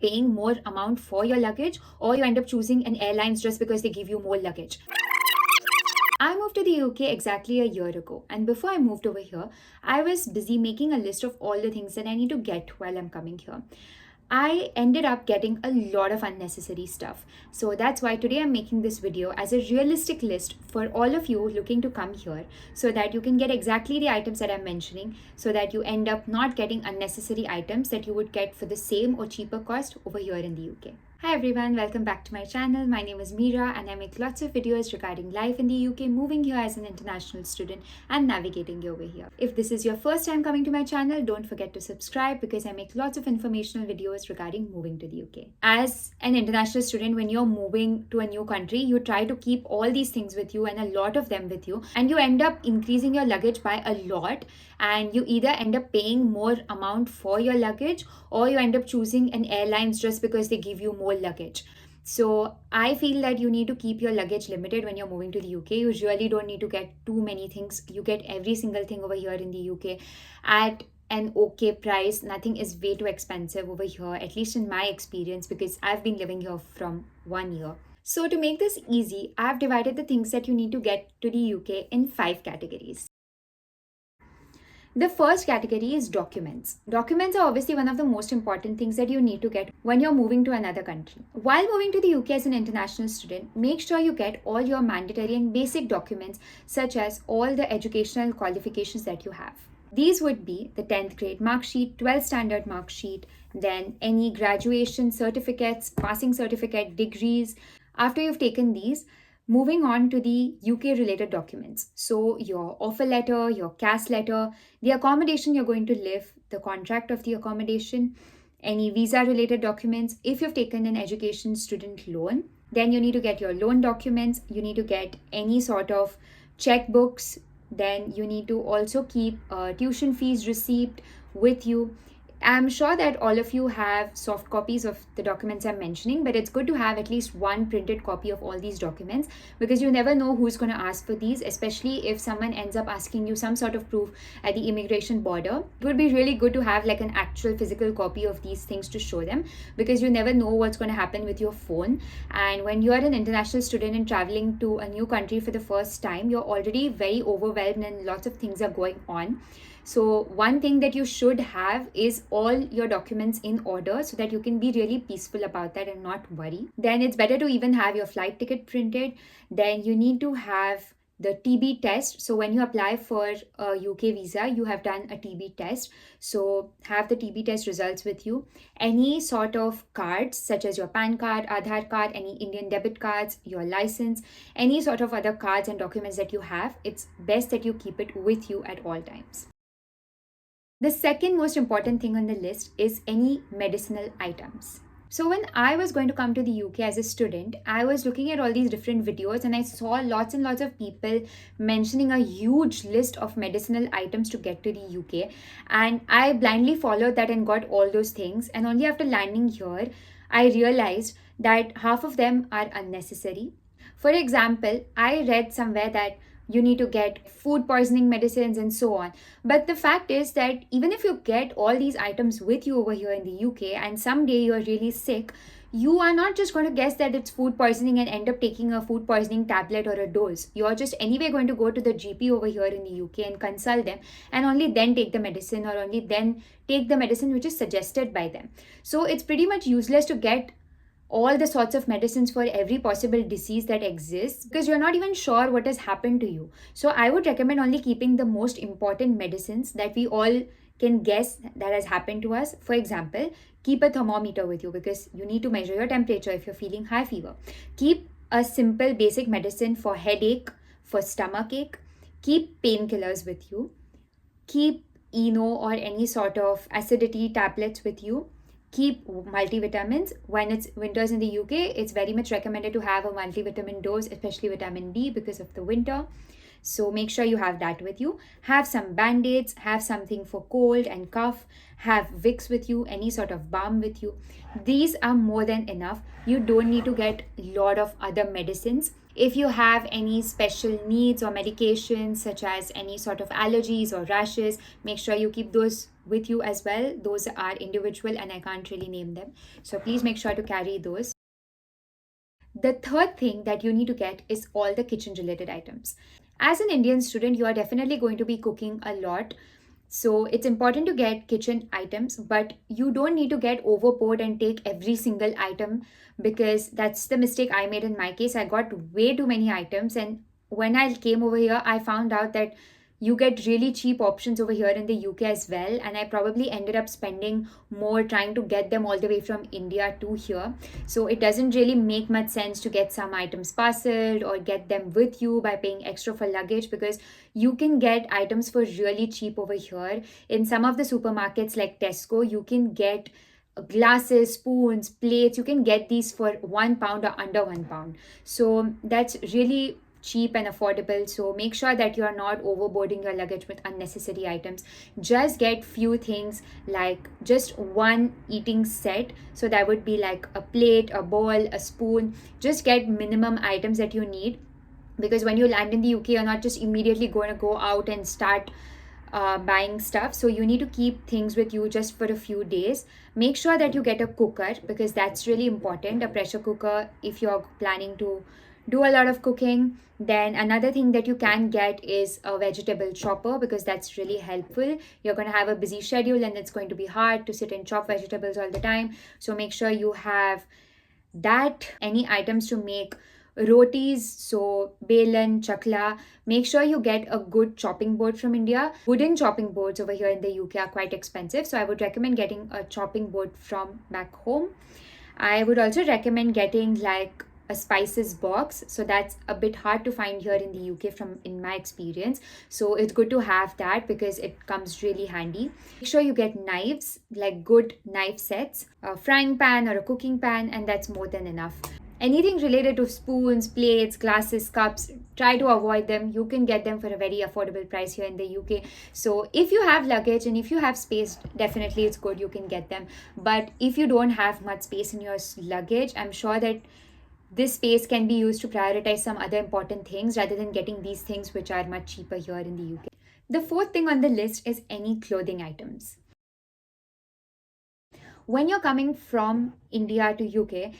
paying more amount for your luggage, or you end up choosing an airlines just because they give you more luggage. I moved to the UK exactly a year ago, and before I moved over here, I was busy making a list of all the things that I need to get while I'm coming here. I ended up getting a lot of unnecessary stuff. So that's why today I'm making this video as a realistic list for all of you looking to come here so that you can get exactly the items that I'm mentioning so that you end up not getting unnecessary items that you would get for the same or cheaper cost over here in the UK. Hi everyone, welcome back to my channel. My name is Meera and I make lots of videos regarding life in the UK, moving here as an international student and navigating over here. If this is your first time coming to my channel, don't forget to subscribe because I make lots of informational videos regarding moving to the UK. As an international student, when you're moving to a new country, you try to keep all these things with you and a lot of them with you, and you end up increasing your luggage by a lot, and you either end up paying more amount for your luggage or you end up choosing an airlines just because they give you more luggage. So I feel that you need to keep your luggage limited when you're moving to the UK. You really don't need to get too many things. You get every single thing over here in the UK at an okay price. Nothing is way too expensive over here, at least in my experience, because I've been living here from 1 year. So to make this easy, I've divided the things that you need to get to the UK in 5 categories. The first category is documents. Documents are obviously one of the most important things that you need to get when you're moving to another country. While moving to the UK as an international student, make sure you get all your mandatory and basic documents, such as all the educational qualifications that you have. These would be the 10th grade mark sheet, 12th standard mark sheet, then any graduation certificates, passing certificate, degrees. After you've taken these, moving on to the UK related documents. So, your offer letter, your CAS letter, the accommodation you're going to live, the contract of the accommodation, any visa related documents. If you've taken an education student loan, then you need to get your loan documents, you need to get any sort of checkbooks, then you need to also keep tuition fees receipt with you. I'm sure that all of you have soft copies of the documents I'm mentioning, but it's good to have at least one printed copy of all these documents because you never know who's going to ask for these, especially if someone ends up asking you some sort of proof at the immigration border. It would be really good to have like an actual physical copy of these things to show them because you never know what's going to happen with your phone. And when you're an international student and traveling to a new country for the first time, you're already very overwhelmed and lots of things are going on. So one thing that you should have is all your documents in order so that you can be really peaceful about that and not worry. Then it's better to even have your flight ticket printed. Then you need to have the TB test. So when you apply for a UK visa, you have done a TB test. So have the TB test results with you. Any sort of cards such as your PAN card, Aadhaar card, any Indian debit cards, your license, any sort of other cards and documents that you have, it's best that you keep it with you at all times. The second most important thing on the list is any medicinal items. So when I was going to come to the UK as a student, I was looking at all these different videos and I saw lots and lots of people mentioning a huge list of medicinal items to get to the UK. And I blindly followed that and got all those things. And only after landing here, I realized that half of them are unnecessary. For example, I read somewhere that you need to get food poisoning medicines and so on. But the fact is that even if you get all these items with you over here in the UK and someday you're really sick, you are not just going to guess that it's food poisoning and end up taking a food poisoning tablet or a dose. You're just anyway going to go to the GP over here in the UK and consult them and only then take the medicine or only then take the medicine which is suggested by them. So it's pretty much useless to get all the sorts of medicines for every possible disease that exists because you're not even sure what has happened to you. So I would recommend only keeping the most important medicines that we all can guess that has happened to us. For example, keep a thermometer with you because you need to measure your temperature if you're feeling high fever. Keep a simple basic medicine for headache, for stomach ache. Keep painkillers with you. Keep Eno or any sort of acidity tablets with you. Keep multivitamins. When it's winters in the UK, it's very much recommended to have a multivitamin dose, especially vitamin D because of the winter. So make sure you have that with you. Have some band-aids, have something for cold and cough, have Vicks with you, any sort of balm with you. These are more than enough. You don't need to get a lot of other medicines. If you have any special needs or medications, such as any sort of allergies or rashes, make sure you keep those with you as well. Those are individual and I can't really name them. So please make sure to carry those. The third thing that you need to get is all the kitchen related items. As an Indian student, you are definitely going to be cooking a lot. So it's important to get kitchen items, but you don't need to get overboard and take every single item, because that's the mistake I made in my case. I got way too many items, and when I came over here, I found out that you get really cheap options over here in the UK as well, and I probably ended up spending more trying to get them all the way from India to here. So it doesn't really make much sense to get some items parceled or get them with you by paying extra for luggage, because you can get items for really cheap over here. In some of the supermarkets like Tesco, you can get glasses, spoons, plates. You can get these for £1 or under £1. So that's really cheap and affordable. So make sure that you are not overboarding your luggage with unnecessary items. Just get few things, like just one eating set. So that would be like a plate, a bowl, a spoon. Just get minimum items that you need, because when you land in the UK, you're not just immediately going to go out and start buying stuff. So you need to keep things with you just for a few days. Make sure that you get a cooker, because that's really important, a pressure cooker, if you're planning to do a lot of cooking. Then another thing that you can get is a vegetable chopper, because that's really helpful. You're going to have a busy schedule and it's going to be hard to sit and chop vegetables all the time. So make sure you have that. Any items to make rotis, so belan, chakla, make sure you get a good chopping board from India. Wooden chopping boards over here in the UK are quite expensive, so I would recommend getting a chopping board from back home. I would also recommend getting like a spices box, so that's a bit hard to find here in the UK from in my experience. So it's good to have that because it comes really handy. Make sure you get knives, like good knife sets, a frying pan or a cooking pan, and that's more than enough. Anything related to spoons, plates, glasses, cups, try to avoid them. You can get them for a very affordable price here in the UK. So if you have luggage and if you have space, definitely it's good, you can get them. But if you don't have much space in your luggage, I'm sure that this space can be used to prioritize some other important things rather than getting these things which are much cheaper here in the UK. The fourth thing on the list is any clothing items. When you're coming from India to UK,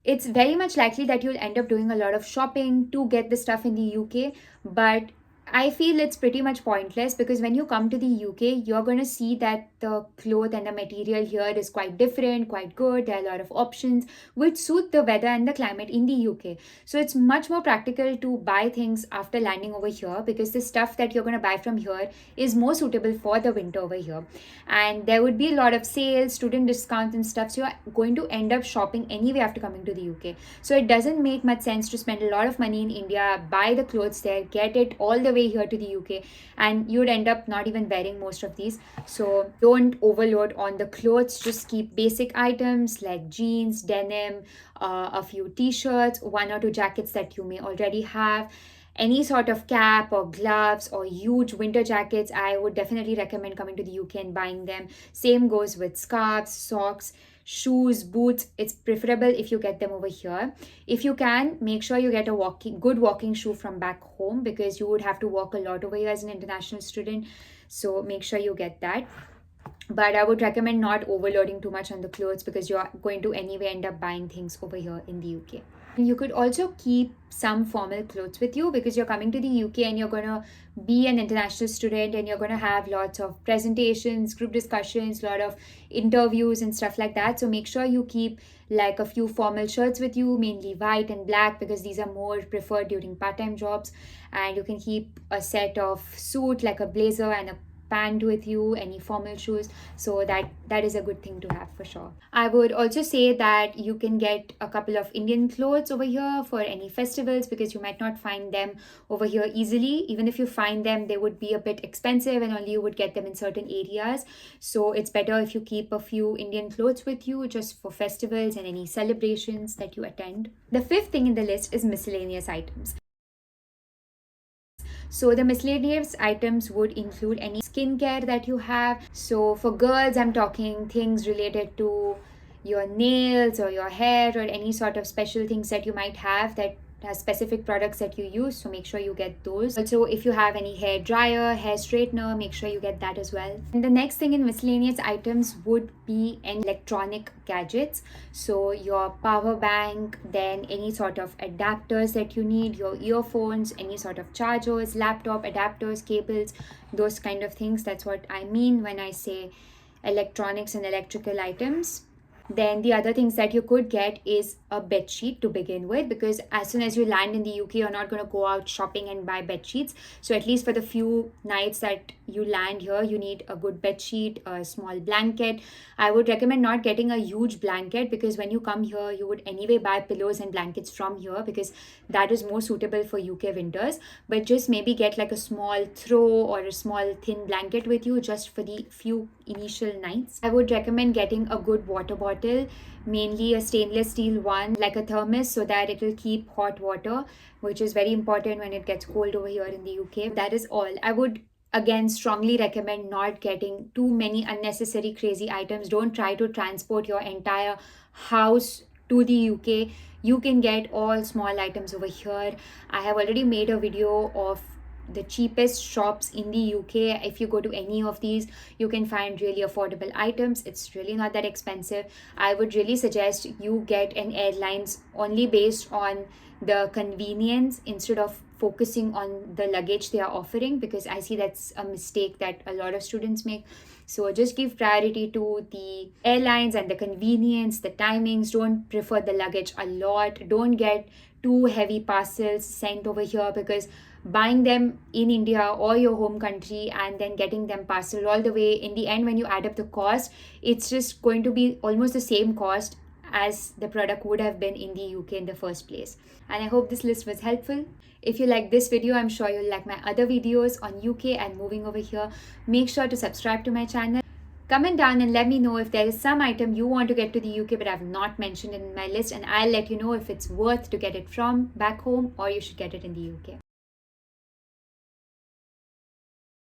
it's very much likely that you'll end up doing a lot of shopping to get the stuff in the UK, but I feel it's pretty much pointless, because when you come to the UK, you're going to see that the cloth and the material here is quite different, quite good. There are a lot of options which suit the weather and the climate in the UK. So it's much more practical to buy things after landing over here, because the stuff that you're going to buy from here is more suitable for the winter over here. And there would be a lot of sales, student discounts, and stuff. So you're going to end up shopping anyway after coming to the UK. So it doesn't make much sense to spend a lot of money in India, buy the clothes there, get it all the way here to the UK, and you'd end up not even wearing most of these. So don't overload on the clothes. Just keep basic items like jeans, denim, a few t-shirts, one or two jackets that you may already have, any sort of cap or gloves or huge winter jackets. I would definitely recommend coming to the UK and buying them. Same goes with scarves, socks, shoes, boots. It's preferable if you get them over here. If you can, make sure you get a good walking shoe from back home, because you would have to walk a lot over here as an international student. So make sure you get that. But I would recommend not overloading too much on the clothes, because you're going to anyway end up buying things over here in the UK. You could also keep some formal clothes with you, because you're coming to the UK and you're going to be an international student and you're going to have lots of presentations, group discussions, a lot of interviews and stuff like that. So make sure you keep like a few formal shirts with you, mainly white and black, because these are more preferred during part-time jobs. And you can keep a set of suit, like a blazer and a pant with you, any formal shoes. So that is a good thing to have for sure. I would also say that you can get a couple of Indian clothes over here for any festivals, because you might not find them over here easily. Even if you find them, they would be a bit expensive and only you would get them in certain areas. So it's better if you keep a few Indian clothes with you just for festivals and any celebrations that you attend. The fifth thing in the list is miscellaneous items. So the miscellaneous items would include any skincare that you have. So for girls, I'm talking things related to your nails or your hair or any sort of special things that you might have that has specific products that you use, so make sure you get those. Also, if you have any hair dryer, hair straightener, make sure you get that as well. And the next thing in miscellaneous items would be any electronic gadgets, so your power bank, then any sort of adapters that you need, your earphones, any sort of chargers, laptop adapters, cables, those kind of things. That's what I mean when I say electronics and electrical items. Then the other things that you could get is a bed sheet to begin with, because as soon as you land in the UK, you're not going to go out shopping and buy bed sheets. So at least for the few nights that you land here, you need a good bed sheet, a small blanket. I would recommend not getting a huge blanket, because when you come here, you would anyway buy pillows and blankets from here, because that is more suitable for UK winters. But just maybe get like a small throw or a small thin blanket with you just for the few initial nights. I would recommend getting a good water bottle, mainly a stainless steel one like a thermos, so that it will keep hot water, which is very important when it gets cold over here in the UK. That is all. I would again strongly recommend not getting too many unnecessary crazy items. Don't try to transport your entire house to the UK. You can get all small items over here. I have already made a video of the cheapest shops in the UK. If you go to any of these, you can find really affordable items. It's really not that expensive. I would really suggest you get an airlines only based on the convenience instead of focusing on the luggage they are offering, because I see that's a mistake that a lot of students make. So just give priority to the airlines and the convenience, the timings. Don't prefer the luggage a lot. Don't get too heavy parcels sent over here, because buying them in India or your home country and then getting them parcel all the way, in the end when you add up the cost, it's just going to be almost the same cost as the product would have been in the UK in the first place. And I hope this list was helpful. If you like this video, I'm sure you'll like my other videos on UK and moving over here. Make sure to subscribe to my channel. Comment down and let me know if there is some item you want to get to the UK but I've not mentioned in my list, and I'll let you know if it's worth to get it from back home or you should get it in the UK.